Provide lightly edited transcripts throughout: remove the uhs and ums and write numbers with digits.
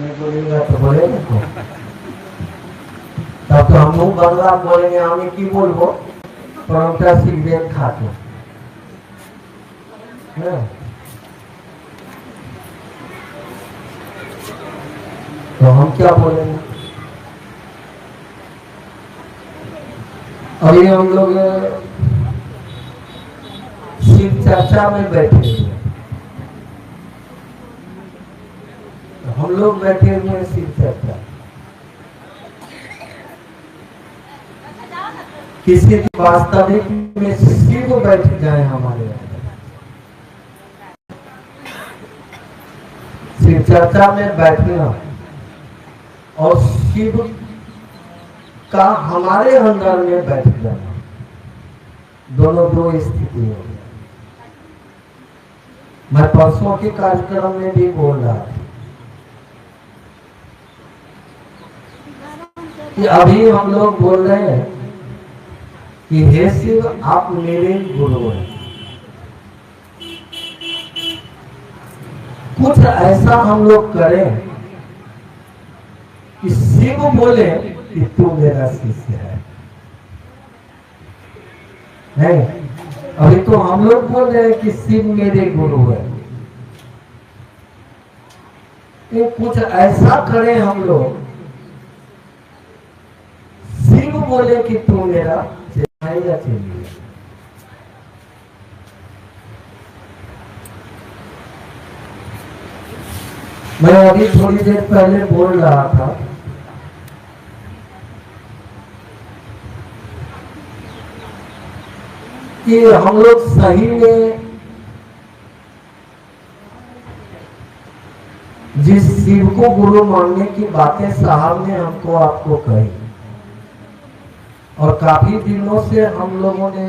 नहीं बोलेगा तो बोलेगा तो तब तो हम लोग बंगला बोलेंगे, हमें की बोलबो परमता सिगरेट खाते तो हम क्या बोलेंगे। अभी हम लोग शिव चर्चा में बैठे हुए, हम लोग बैठे हुए हैं शिव चर्चा, किसी वास्तविक में शिव बैठ जाए हमारे अंदर, शिव चर्चा में बैठना और शिव का हमारे अंदर में बैठ जाना, दोनों दो स्थिति हो। मैं परसों के कार्यक्रम में भी बोल रहा था कि अभी हम लोग बोल रहे हैं कि हे शिव आप मेरे गुरु हैं। कुछ ऐसा हम लोग करें कि शिव बोले कि तू मेरा शिष्य है। नहीं, अभी तो हम लोग बोल रहे हैं कि शिव मेरे गुरु है। तो कुछ ऐसा करें हम लोग, शिव बोले कि तू मेरा चेला चाहिए। मैं अभी थोड़ी देर पहले बोल रहा था कि हम लोग सही में जिस शिव को गुरु मानने की बातें साहब ने हमको आपको कही, और काफी दिनों से हम लोगों ने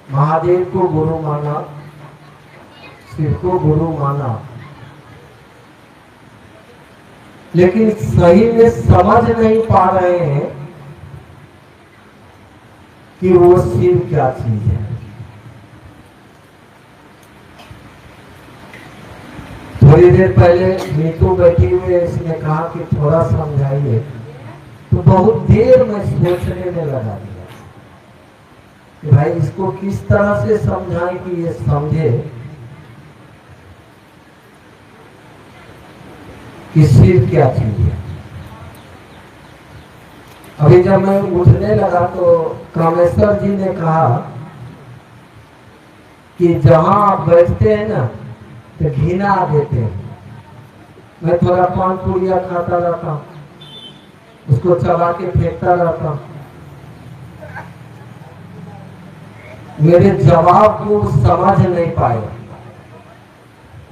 महादेव को गुरु माना, शिव को गुरु माना, लेकिन सही में समझ नहीं पा रहे हैं कि वो शिव क्या चीज है। थोड़ी देर पहले नीतू बैठी हुई, इसने कहा कि थोड़ा समझाइए, तो बहुत देर में सोचने में लगा दिया कि भाई इसको किस तरह से समझाएं कि ये समझे कि शिव क्या चीज है। अभी जब मैं उठने लगा तो कामेश्वर जी ने कहा कि जहां आप बैठते हैं ना तो घिना देते हैं। मैं थोड़ा पान पुड़िया खाता रहता हूं, उसको चबा के फेंकता रहता हूं। मेरे जवाब को समझ नहीं पाए।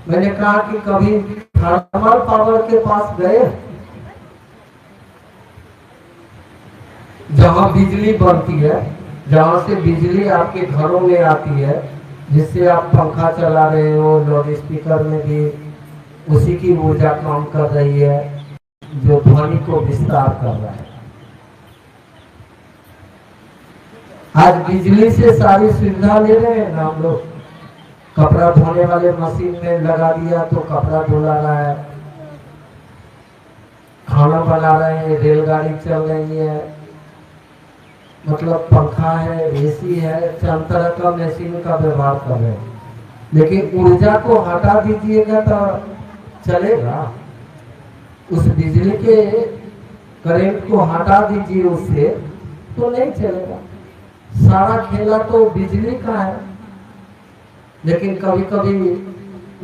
मैंने कहा कि कभी थर्मल पावर के पास गए, जहां बिजली बनती है, जहां से बिजली आपके घरों में आती है, जिससे आप पंखा चला रहे हो, लाउड स्पीकर में भी उसी की ऊर्जा काम कर रही है जो ध्वनि को विस्तार कर रहा है। आज बिजली से सारी सुविधा ले रहे हैं ना हम लोग। कपड़ा धोने वाले मशीन में लगा दिया तो कपड़ा धुला रहा है, खाना बना रहे हैं, रेलगाड़ी चल रही है, मतलब पंखा है, एसी है, चंद तरह का मशीन का व्यवहार कर रहे हैं। लेकिन ऊर्जा को हटा दीजिएगा तो चलेगा? उस बिजली के करंट को हटा दीजिए उससे तो नहीं चलेगा। सारा खेला तो बिजली का है। लेकिन कभी कभी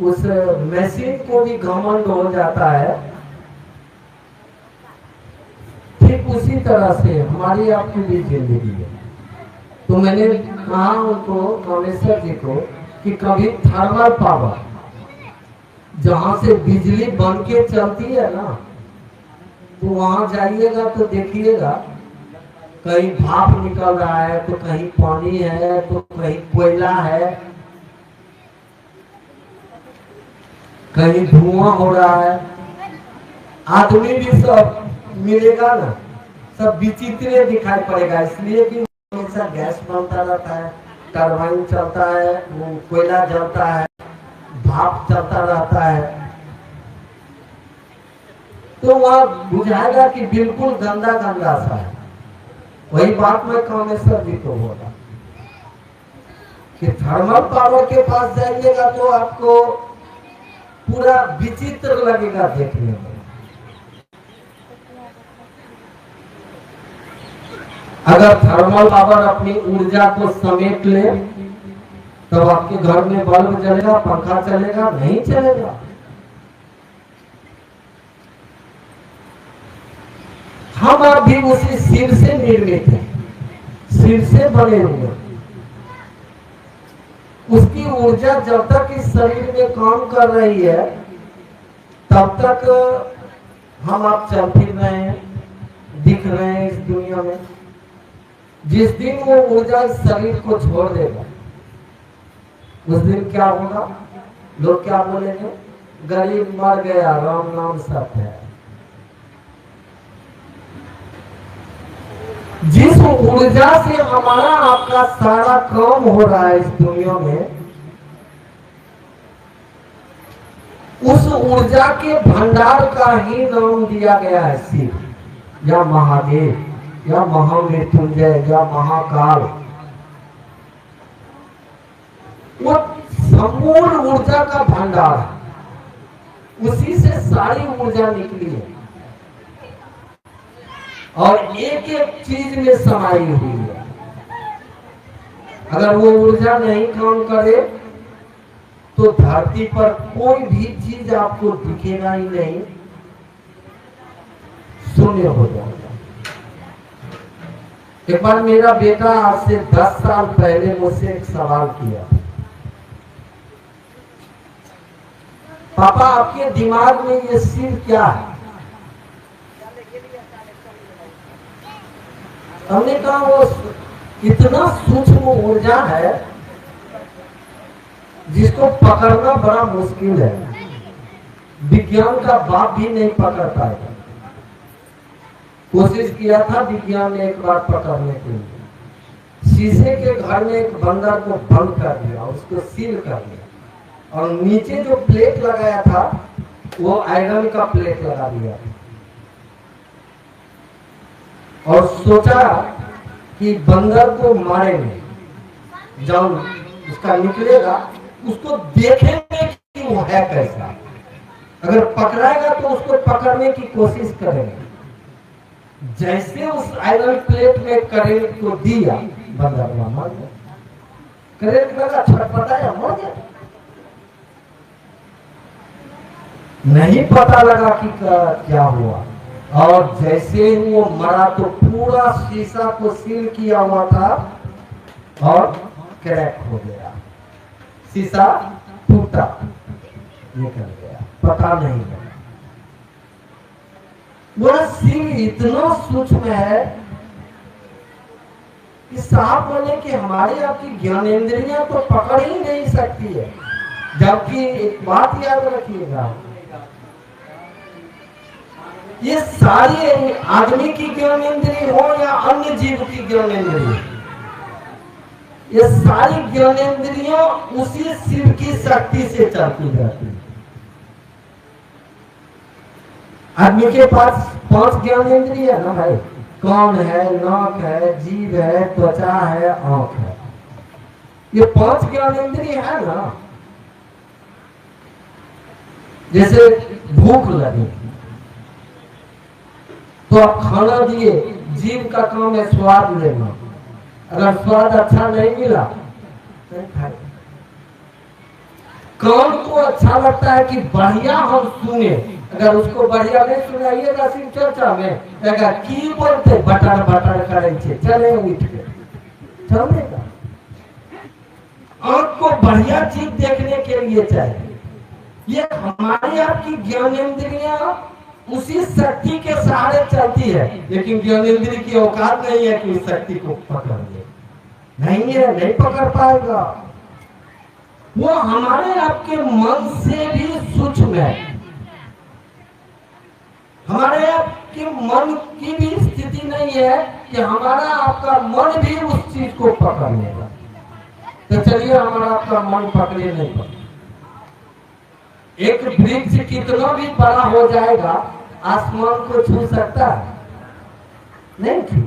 उस मशीन को भी घमंड हो जाता है। ठीक उसी तरह से हमारी आपकी भी जिंदगी है। तो मैंने कहा उनको, कामेश्वर जी को, कि कभी थर्मल पावर जहां से बिजली बन के चलती है ना, तो वहां जाइएगा तो देखिएगा कहीं भाप निकल रहा है, तो कहीं पानी है, तो कहीं कोयला है, कहीं धुआं हो रहा है। आदमी भी सब मिलेगा ना, सब विचित्र दिखाई पड़ेगा। इसलिए कि हमेशा गैस बनता रहता है, टरबाइन चलता है, कोयला जलता है, भाप चलता रहता है। तो वह बुझाएगा कि बिल्कुल गंदा गंदा सा है। वही बात में कामेश्वर जी को बोला कि थर्मल पावर के पास जाइएगा तो आपको पूरा विचित्र लगेगा देखने में। अगर थर्मल पावर अपनी ऊर्जा को समेट ले तो आपके घर में बल्ब जलेगा, पंखा चलेगा? नहीं चलेगा। हम आप भी उसी शिव से निर्मित हैं, शिव से बने हुए। उसकी ऊर्जा जब तक इस शरीर में काम कर रही है तब तक हम आप चल फिर रहे हैं, दिख रहे हैं इस दुनिया में। जिस दिन वो ऊर्जा इस शरीर को छोड़ देगा उस दिन क्या होगा? लोग क्या बोलेंगे? गरीब मर गया, राम नाम सत्य है। जिस ऊर्जा से हमारा आपका सारा काम हो रहा है इस दुनिया में, उस ऊर्जा के भंडार का ही नाम दिया गया है शिव या महादेव या महामृत्युंजय या महाकाल। वो संपूर्ण ऊर्जा का भंडार है, उसी से सारी ऊर्जा निकली है और एक एक चीज में समाई हुई है। अगर वो ऊर्जा नहीं काम करे तो धरती पर कोई भी चीज आपको दिखेगा ही नहीं, शून्य हो जाएगा। एक बार मेरा बेटा आज से 10 साल पहले मुझसे एक सवाल किया, पापा आपके दिमाग में ये शिव क्या है? हमने कहा वो इतना सूक्ष्म ऊर्जा है जिसको पकड़ना बड़ा मुश्किल है, विज्ञान का बाप भी नहीं पकड़ पाएगा। कोशिश किया था विज्ञान ने एक बार पकड़ने के लिए, शीशे के घर में एक बंदर को बंद कर दिया, उसको सील कर दिया और नीचे जो प्लेट लगाया था वो आयरन का प्लेट लगा दिया और सोचा कि बंदर को मारेंगे, जब उसका निकलेगा उसको देखेंगे कि वो है कैसा, अगर पकड़ाएगा तो उसको पकड़ने की कोशिश करेंगे। जैसे उस आयरन प्लेट में करंट को दिया, बंदर मर गया। करंट लगा, छटपटाया, मर गया। नहीं पता लगा कि क्या हुआ, और जैसे ही वो मरा तो पूरा शीशा को सील किया हुआ था और क्रैक हो गया, शीशा टूटा, निकल गया, पता नहीं लगा। वह शिव इतना सूक्ष्म है कि साफ बोले कि हमारी आपकी ज्ञानेंद्रियां तो पकड़ ही नहीं सकती है। जबकि एक बात याद रखिएगा, ये सारी आदमी की ज्ञानेंद्रिय हो या अन्य जीव की ज्ञानेंद्रिय, ये सारी ज्ञानेंद्रियों उसी शिव की शक्ति से चलती रहती है। आदमी के पास 5 ज्ञानेंद्रिय है ना भाई, कान है, नाक है, जीभ है, त्वचा है, आंख है, ये 5 ज्ञानेंद्रिय है ना। जैसे भूख लगी तो आप खाना दिए, जीभ का काम है स्वाद लेना, अगर स्वाद अच्छा नहीं मिला नहीं खाए। कान को अच्छा लगता है कि बढ़िया हम सुने, अगर उसको बढ़िया नहीं सुनाइएगा शिव चर्चा में, कहेगा की बोलते बटर बटर करे छे, चले उठ के चलेगा। आंख को बढ़िया चीज देखने के लिए चाहिए। ये हमारी आपकी ज्ञानेंद्रियां उसी शक्ति के सहारे चलती है, लेकिन ज्ञानेंद्रिय की औकात नहीं है कि उस शक्ति को पकड़ ले, नहीं है, नहीं पकड़ पाएगा। वो हमारे आपके मन से भी सूक्ष्म है, हमारे आपके मन की भी स्थिति नहीं है कि हमारा आपका मन भी उस चीज को पकड़ लेगा। तो चलिए हमारा आपका मन पकड़े नहीं पकड़े। एक वृक्ष कितना भी बड़ा हो जाएगा, आसमान को छू सकता है? नहीं छू।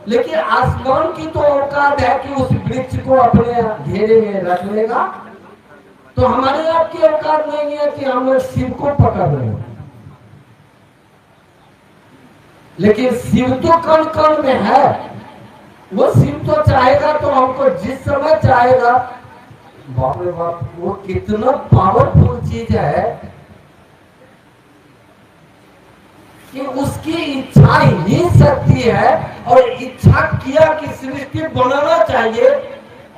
लेकिन आसमान की तो औकात है कि उस वृक्ष को अपने घेरे में रख लेगा। तो हमारे आपकी औकात नहीं है कि हम शिव को पकड़ लें। लेकिन शिव तो कण कण में है। वो शिव तो चाहेगा तो हमको जिस समय चाहेगा, बाप रे बाप, वो कितना पावरफुल चीज है कि उसकी इच्छा ही शक्ति है। और इच्छा किया कि सृष्टि बनाना चाहिए,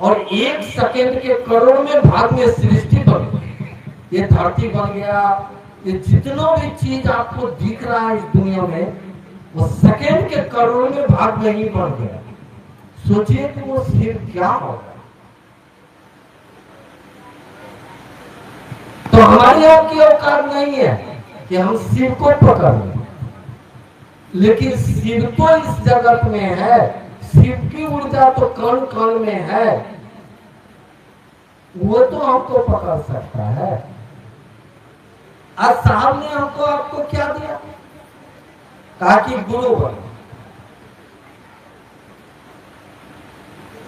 और 1 सेकंड के करोड़ में भाग में सृष्टि बन गई। ये धरती बन गया, ये जितना भी चीज आपको दिख रहा है इस दुनिया में, वो सेकंड के करोड़ में भाग में ही बन गया। सोचिए कि वो शिव क्या होगा। तो हमारी आपकी औकात नहीं है कि हम शिव को पकड़ लें। लेकिन शिव तो इस जगत में है, शिव की ऊर्जा तो कण कण में है, वो तो हमको पकड़ सकता है। आज साहब ने हमको आपको क्या दिया? कहा कि गुरु बनो।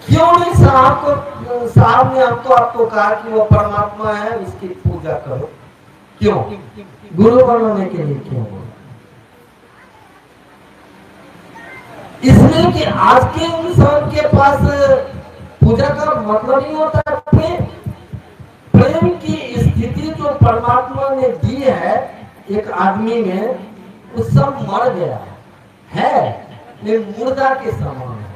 क्यों नहीं साहब ने हमको आपको कहा कि वो परमात्मा है, उसकी पूजा करो? क्यों? गुरु बनाने के लिए क्यों बोला? इसलिए कि आज के इंसान के पास पूजा का मतलब नहीं होता है। प्रेम की स्थिति जो परमात्मा ने दी है एक आदमी में, वो सब मर गया है, मुर्दा के समान है,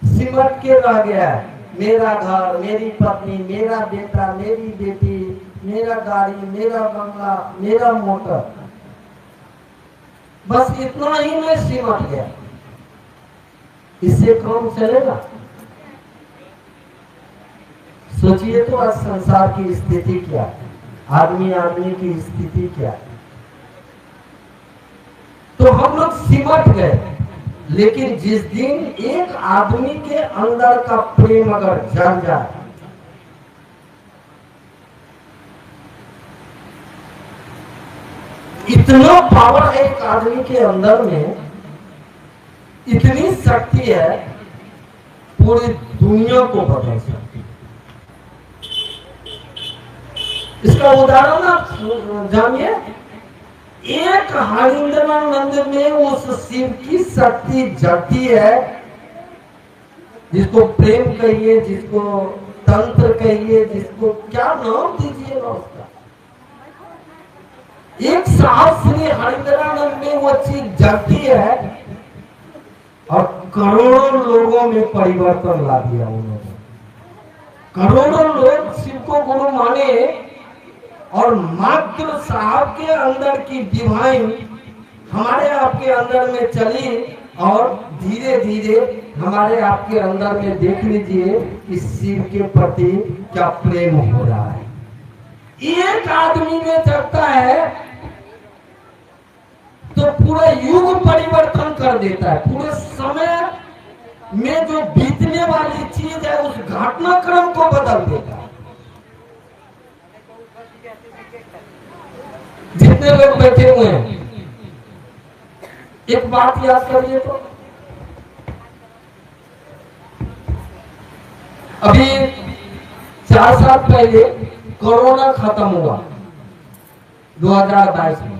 सिमट के रह गया है। मेरा घर, मेरी पत्नी, मेरा बेटा, मेरी बेटी, मेरा गाड़ी, मेरा बंगला, मेरा मोटर, बस इतना ही में सिमट गया। इससे काम चलेगा? सोचिए तो आज संसार की स्थिति क्या है, आदमी की स्थिति क्या है। तो हम लोग सिमट गए। लेकिन जिस दिन एक आदमी के अंदर का प्रेम अगर जग जाए, इतना पावर है एक आदमी के अंदर में, इतनी शक्ति है, पूरी दुनिया को बदल सकती है। इसका उदाहरण आप जानिए। एक हरिंद्रानंद में उस शिव की शक्ति जगती है, जिसको प्रेम कहिए, जिसको तंत्र कहिए, जिसको क्या नाम दीजिएगा उसका। एक साहब श्री हरिंद्रानंद में वो चीज जगती है और करोड़ों लोगों में परिवर्तन ला दिया उन्होंने। करोड़ों लोग शिव को गुरु माने, और मात्र साहब के अंदर की डिवाइन हमारे आपके अंदर में चली, और धीरे धीरे हमारे आपके अंदर में देख लीजिए कि शिव के प्रति क्या प्रेम हो रहा है। एक आदमी में जगता है तो पूरा युग परिवर्तन कर देता है। पूरे समय में जो बीतने वाली चीज है उस घटनाक्रम को बदल देता है। जितने लोग बैठे हुए हैं, एक बात याद करिए तो, अभी 4 साल पहले कोरोना खत्म हुआ 2022 में।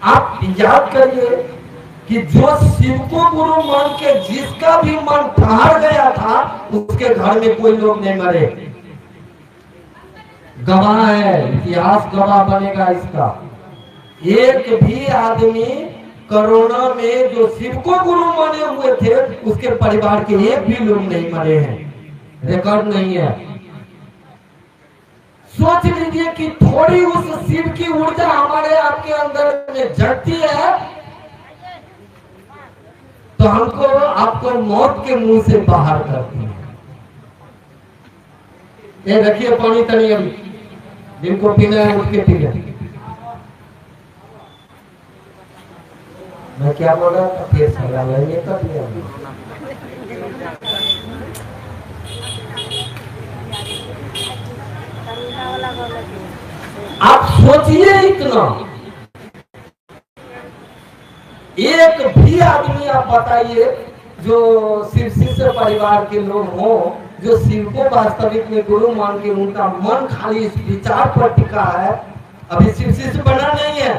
आप याद करिए कि जो शिव को गुरु मान के जिसका भी मन ठहर गया था, उसके घर में कोई लोग नहीं मरे। गवाह है, इतिहास गवाह बनेगा इसका। एक भी आदमी कोरोना में जो शिव को गुरु माने हुए थे, उसके परिवार के एक भी लोग नहीं मरे हैं, रिकॉर्ड नहीं है। सोच लीजिए कि थोड़ी उस शिव की ऊर्जा हमारे आपके अंदर में जगती है तो हमको आपको मौत के मुंह से बाहर करती है। ये रखिए पानी तनी, अभी जिनको पीना है उठ के पी ले। मैं क्या बोल रहा था, फिर सला ये कर लिया। आप सोचिए, इतना एक भी आदमी आप बताइए जो शिव शिष्य परिवार के लोग हों, जो शिव को वास्तविक में गुरु मान के उनका मन खाली इस विचार पर टिका है, अभी शिव शिष्य बना नहीं है,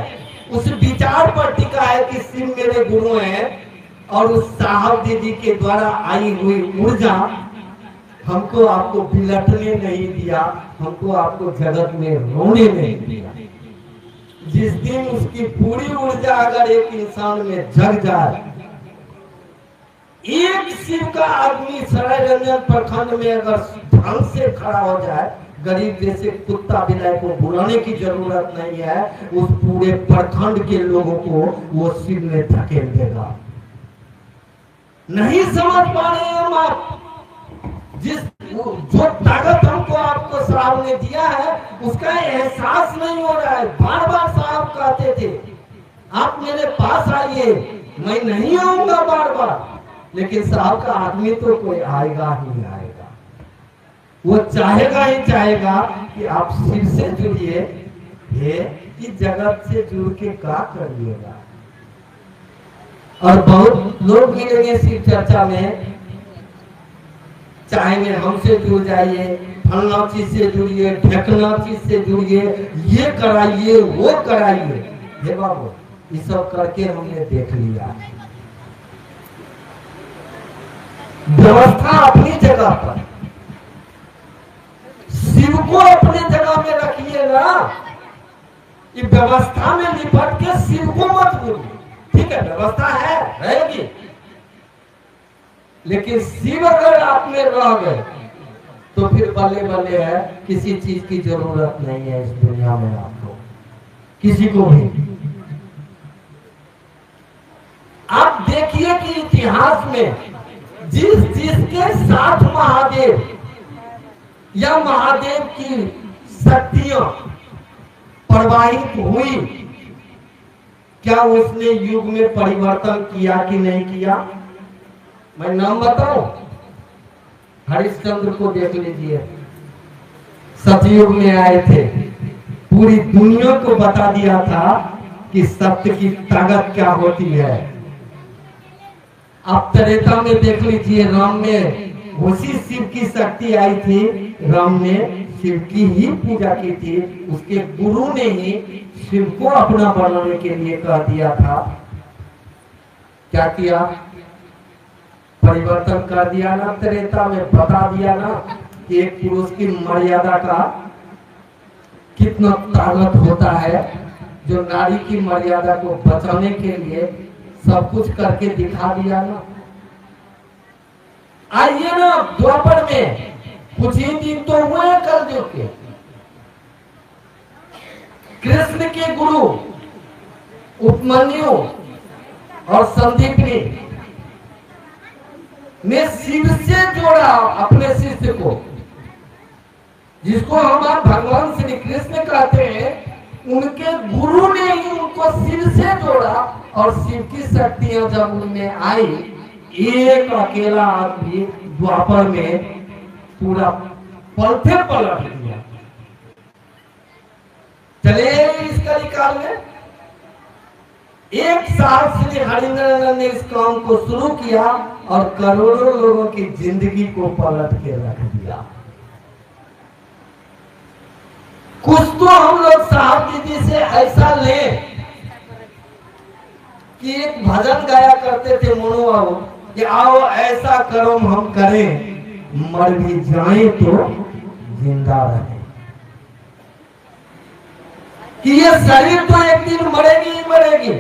उस विचार पर टिका है कि शिव मेरे गुरु हैं, और उस साहब दीदी के द्वारा आई हुई ऊर्जा हमको आपको बिलटने नहीं दिया, हमको आपको जगत में रोने नहीं दिया। जिस दिन उसकी पूरी ऊर्जा अगर एक इंसान में जग जाए, एक शिव का आदमी सराय रंजन प्रखंड में अगर ढंग से खड़ा हो जाए, गरीब जैसे कुत्ता बिलाई को बुलाने की जरूरत नहीं है, उस पूरे प्रखंड के लोगों को वो शिव में धकेल देगा। नहीं समझ पा रहे हैं आप, जिस जो ताकत हमको आपको साहब ने दिया है उसका एहसास नहीं हो रहा है। बार बार साहब कहते थे आप मेरे पास आइए, मैं नहीं आऊंगा बार बार, लेकिन साहब का आदमी तो कोई आएगा ही आएगा, वो चाहेगा ही चाहेगा कि आप शिव से जुड़िए, इस जगत से जुड़ के क्या करिएगा। और बहुत लोग मिलेंगे शिव चर्चा में, चाहेंगे हमसे जुड़ जाइए, फलना चीज से जुड़िए, ढकना चीज से जुड़िए, ये कराइए वो कराइए। हे बाबू, ये सब करके हमने देख लिया। व्यवस्था अपनी जगह पर, शिव को अपने जगह में रखिए ना, ये व्यवस्था में लिपट के शिव को मत भूलिए। ठीक है, व्यवस्था है, रहेगी, लेकिन शिव अगर आप में रह गए तो फिर बल्ले बल्ले है, किसी चीज की जरूरत नहीं है इस दुनिया में आपको, किसी को भी। आप देखिए कि इतिहास में जिसके साथ महादेव या महादेव की शक्तियां प्रवाहित हुई, क्या उसने युग में परिवर्तन किया कि नहीं किया? मैं नाम बताऊं, हरिश्चंद्र को देख लीजिए, सतयुग में आए थे, पूरी दुनिया को बता दिया था कि सत्य की ताकत क्या होती है। आप त्रेता में देख लीजिए, राम में उसी शिव की शक्ति आई थी, राम ने शिव की ही पूजा की थी, उसके गुरु ने ही शिव को अपना बनाने के लिए कह दिया था। क्या किया? परिवर्तन कर दिया ना, त्रेता में बता दिया ना कि एक पुरुष की मर्यादा का कितना ताकत होता है, जो नारी की मर्यादा को बचाने के लिए सब कुछ करके दिखा दिया ना। आइए ना, द्वापर में कुछ ही दिन तो हुए कलयुग के, कृष्ण के गुरु उपमन्यु और संदीपनी ने शिव से जोड़ा अपने शिष्य को, जिसको हम भगवान श्री कृष्ण कहते हैं, उनके गुरु ने ही उनको शिव से जोड़ा, और शिव की शक्तियां जब उनमें आई, एक अकेला आदमी द्वापर में पूरा पलथे पलट दिया। चले इस कलिकाल में एक साथ श्री हरिंद्र ने इस काम को शुरू किया और करोड़ों लोगों की जिंदगी को पलट के रख दिया। कुछ तो हम लोग साहब दीदी से ऐसा ले कि एक भजन गाया करते थे मोनू बाबू कि आओ ऐसा करो हम करें, मर भी जाए तो जिंदा रहे। कि ये शरीर तो एक दिन मरेगी ही मरेगी,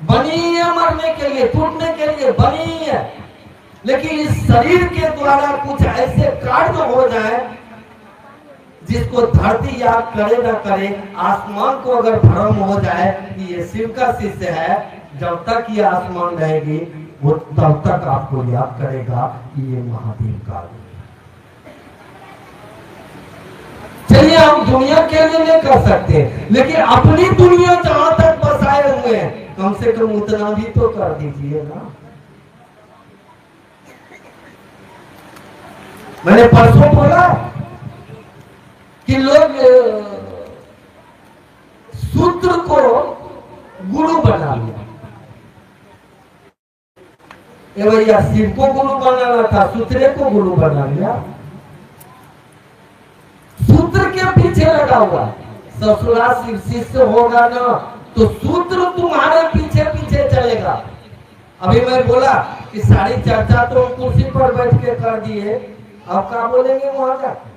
बनी है मरने के लिए, टूटने के लिए बनी है, लेकिन इस शरीर के द्वारा कुछ ऐसे कार्य हो जाए जिसको धरती याद करे न करे, आसमान को अगर भ्रम हो जाए कि ये शिव का शिष्य है, जब तक ये आसमान रहेगी वो तब तक आपको याद करेगा कि ये महादेव का। चलिए हम दुनिया के लिए नहीं कर सकते, लेकिन अपनी दुनिया जहां तक बसाए हुए हैं, कम से कम उतना भी तो कर दीजिए ना। मैंने परसों बोला कि लोग ए भैया शिव को गुरु बनाना था, सूत्रे को गुरु बना लिया। सूत्र के पीछे लगा हुआ। ससुराल शिव शिष्य होगा ना तो सूत्र तुम्हारे पीछे पीछे चलेगा। अभी मैं बोला कि सारी चर्चा तो कुर्सी पर बैठ के कर दिए, अब क्या बोलेंगे वहां जाकर?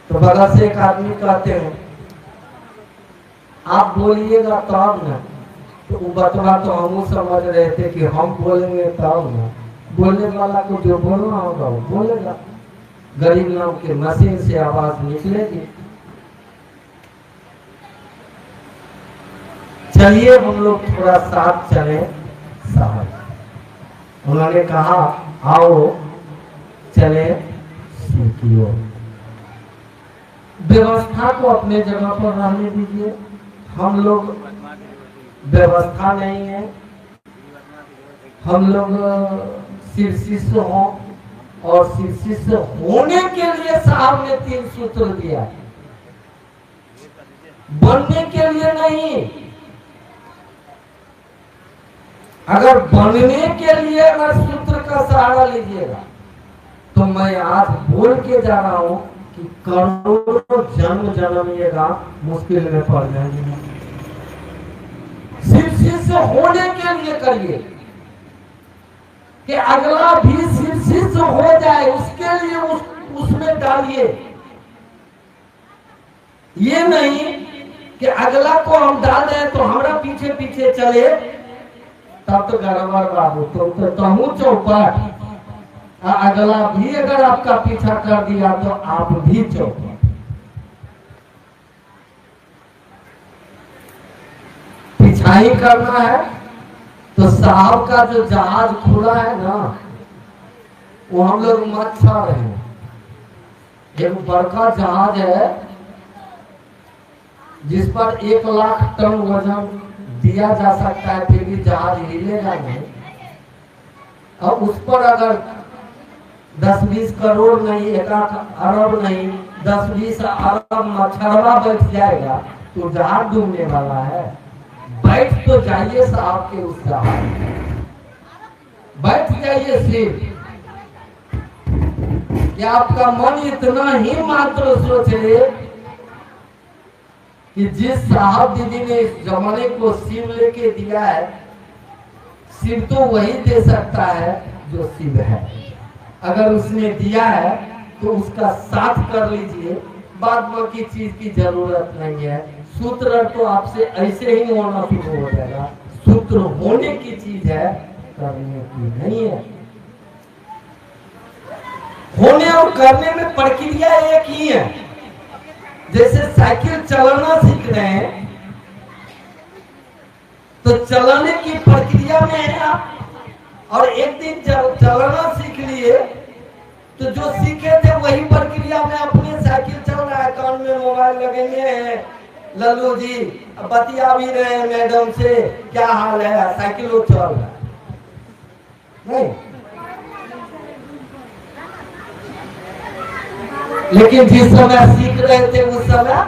तो बगल से एक आदमी कहते हैं आप बोलिएगा तब ना, तो बतवा तो हम समझ रहे थे कि हम बोलेंगे तब ना। बोलने वाला को जो बोलना होगा वो बोलेगा। गरीब नाम के मशीन से आवाज निकलेगी। चलिए हम लोग थोड़ा साथ चले साहब। उन्होंने कहा आओ चले शिव की ओर। व्यवस्था को अपने जगह पर रहने दीजिए। हम लोग व्यवस्था नहीं है, हम लोग शिव शिष्य हों और शिव शिष्य होने के लिए साहब ने 3 सूत्र दिया, बनने के लिए नहीं। अगर बनने के लिए अगर सूत्र का सहारा लीजिएगा तो मैं आज बोल के जा रहा हूं कि करोड़ों जन्म जन्मिएगा मुश्किल में पड़ जाएंगे। शिव शिष्य होने के लिए करिए कि अगला भी शिव शिष्य हो जाए, उसके लिए उसमें डालिए। ये नहीं कि अगला को हम डाल रहे हैं तो हमारा पीछे पीछे चले, तब तो गड़बड़ बाबू। तुम तो चौपट। अगला भी अगर आपका पीछा कर दिया तो आप भी चौपट। पीछा ही करना है तो साहब का जो जहाज खुला है ना, वो हम लोग मच्छर हैं। एक बड़का जहाज है जिस पर 1 लाख टन वजन दिया जा सकता है, फिर भी जहाज हिलेगा नहीं। अब उस पर अगर 10-20 करोड़ नहीं, 1 अरब नहीं, 10-20 अरब मच्छरवा बैठ जाएगा तो जहाज डूबने वाला है। बैठ तो जाइए साहब के उस जहाज, बैठ जाइए शिव। कि आपका मन इतना ही मात्र सोच ले कि जिस साहब दीदी ने इस जमाने को शिव लेके दिया है, शिव तो वही दे सकता है जो शिव है। अगर उसने दिया है तो उसका साथ कर लीजिए, बाद बाकी चीज की जरूरत नहीं है। सूत्र तो आपसे ऐसे ही होना शुरू हो जाएगा। सूत्र होने की चीज है, करने की नहीं है। होने और करने में प्रक्रिया एक ही है। जैसे साइकिल चलाना सीख रहे हैं तो चलाने की प्रक्रिया में है आप, और एक दिन चलाना सीख लिए तो जो सीखे थे वही प्रक्रिया में अपनी साइकिल चल रहा है। कान में मोबाइल लगेंगे, लल्लू जी बतिया भी रहे हैं मैडम से, क्या हाल है, साइकिल चल रहा है नहीं। लेकिन जिस समय सीख रहे थे उस समय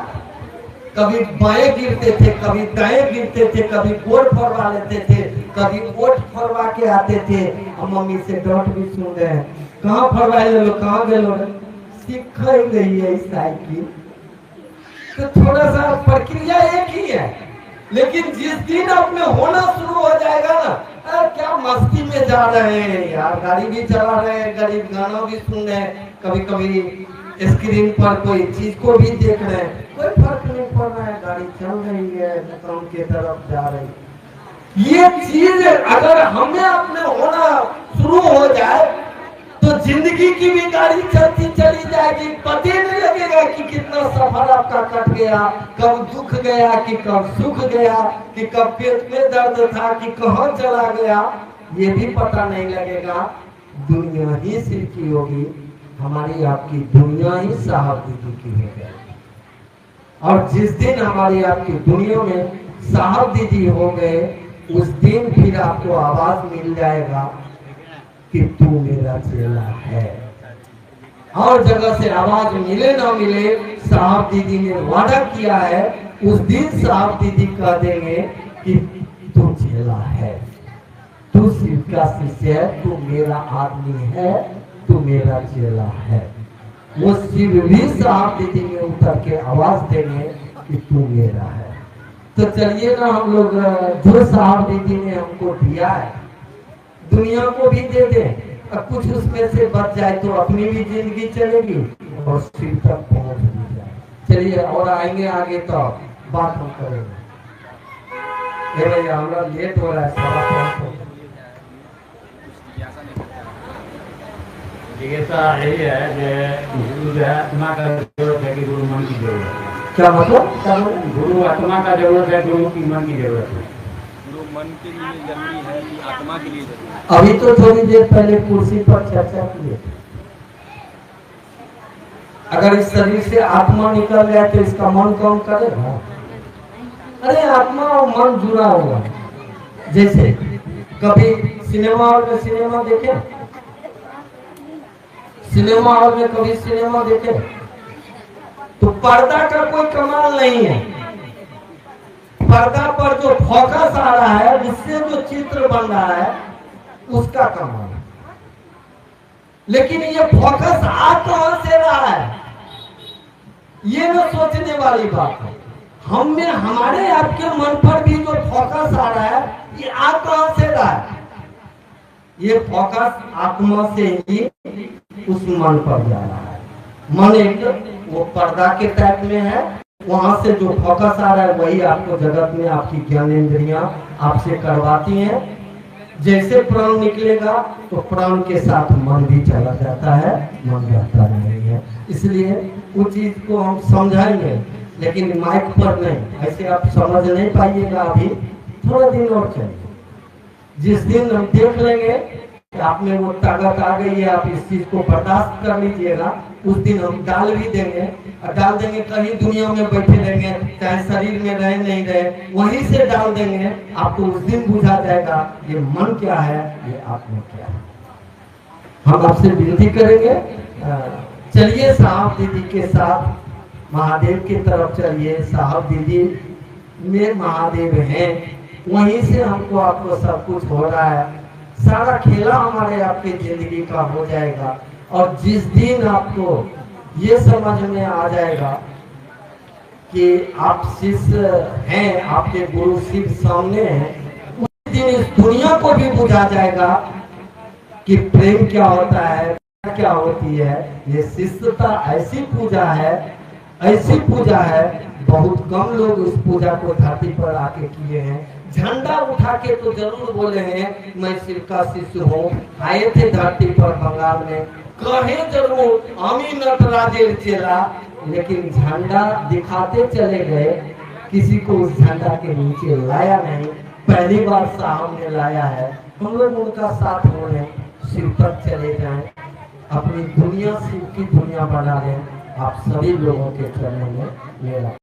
कभी बाएं गिरते थे, कभी दाएं गिरते थे, कभी गोड़ फरवा लेते थे, कभी ओठ फरवा के आते थे। मम्मी से डांट भी सुन रहे हैं, कहाँ फरवाए लो, कहाँ गए लो, सीख गई है साइकिल। तो थोड़ा सा प्रक्रिया एक ही है। लेकिन जिस दिन अपने होना शुरू हो जाएगा ना, क्या मस्ती में जा रहे हैं यार, गाड़ी भी चला रहे हैं, गरीब गाना भी सुन रहे हैं, कभी कभी स्क्रीन पर कोई चीज को भी देख रहे हैं, कोई फर्क नहीं पड़ रहा है, गाड़ी चल रही है, दुकान की तरफ जा रही है। ये चीज अगर हमें अपने होना शुरू हो जाए तो जिंदगी की भी गाड़ी चलती चली जाएगी। पता नहीं लगेगा कि कितना सफर आपका कट गया, कब दुख गया कि कब सुख गया, कि कब पेट में दर्द था कि कहाँ चला गया, ये भी पता नहीं लगेगा। दुनिया ही सिर की होगी, हमारी आपकी दुनिया ही साहब दीदी की है। और जिस दिन हमारी आपकी दुनिया में साहब दीदी हो गए, उस दिन फिर आपको आवाज मिल जाएगा कि तू मेरा चेला है। और जगह से आवाज मिले ना मिले, साहब दीदी ने वादा किया है, उस दिन साहब दीदी कह देंगे कि तू चेला है। तू शिव का शिष्य है, तू मेरा आदमी है, तू मेरा चेला है। वो शिव भी साहब दीदी में उतर के आवाज देंगे कि तू मेरा है। तो चलिए ना हम लोग जो साहब दीदी ने हमको दिया है दुनिया को भी दे दें, और कुछ उसमें से बच जाए तो अपनी भी जिंदगी चलेगी और शिव तक पहुंच भी जाए। चलिए और आएंगे आगे तो बात हम करेंगे। ये भैया हमारा लेट हो रहा है, 5:15। जिज्ञासा यही है कि गुरु जो है आत्मा का जरूरत है कि गुरु मन की जरूरत है। क्या मतलब? क्या बोले? गुरु आत्मा का जरूरत है, गुरु की मन की जरूरत है। गुरु मन के लिए जरूरी है कि आत्मा के लिए जरूरी है? अभी तो थोड़ी देर पहले कुर्सी पर चर्चा किए, अगर इस शरीर से आत्मा निकल गया तो इसका मन कौन करेगा? अरे आत्मा और मन जुड़ा हुआ। जैसे कभी सिनेमा हॉल में सिनेमा देखे, सिनेमा हॉल में कभी सिनेमा देखे तो पर्दा का कोई कमाल नहीं है। पर्दा पर जो फोकस आ रहा है, उससे जो चित्र बन रहा है, उसका कमाल है। लेकिन ये फोकस आ कहां से रहा है, ये न सोचने वाली बात है। हम में हमारे आपके मन पर भी जो फोकस आ रहा है, ये आ कहां से रहा है? ये फोकस आत्मा से ही उस मन पर जा रहा है। मन एक वो पर्दा के टाइप में है, वहां से जो फोकस आ रहा है वही आपको जगत में आपकी ज्ञानेंद्रियां आपसे करवाती हैं। जैसे प्राण निकलेगा तो प्राण के साथ मन भी चला जाता है, मन रहता नहीं है। इसलिए उस चीज को हम समझाएंगे, लेकिन माइक पर नहीं। ऐसे आप समझ नहीं पाइएगा, अभी थोड़ा दिन और चलिए। जिस दिन हम देख लेंगे कि आप में वो ताकत आ गई है, आप इस चीज को बर्दाश्त कर लीजिएगा, उस दिन हम डाल भी देंगे। और डाल देंगे कहीं दुनिया में बैठे रहेंगे, चाहे शरीर में रहे नहीं रहे, वहीं से डाल देंगे। आपको उस दिन बुझा जाएगा ये मन क्या है, ये आत्मा क्या है। हम आपसे विनती करेंगे, चलिए साहब दीदी के साथ महादेव की तरफ चलिए। साहब दीदी में महादेव हैं, वहीं से हमको आपको सब कुछ हो रहा है। सारा खेला हमारे आपकी जिंदगी का हो जाएगा। और जिस दिन आपको ये समझ में आ जाएगा कि आप शिष्य हैं, आपके गुरु शिव सामने हैं, उस दिन इस दुनिया को भी बुझा जाएगा कि प्रेम क्या होता है, क्या होती है। ये शिष्यता ऐसी पूजा है, ऐसी पूजा है, बहुत कम लोग इस पूजा को धरती पर आके किए हैं। झंडा उठा के तो जरूर बोले हैं मैं शिव का शिष्य हूँ, आए थे धरती पर बंगाल में, कहे जरूर अमी नटराजेर चेला, लेकिन झंडा दिखाते चले गए, किसी को उस झंडा के नीचे लाया नहीं। पहली बार साहब ने लाया है, हम लोग उनका साथ होने शिव तक चले जाएं, अपनी दुनिया शिव की दुनिया बना लें। आप सभी लोगों के चरणों में मेरा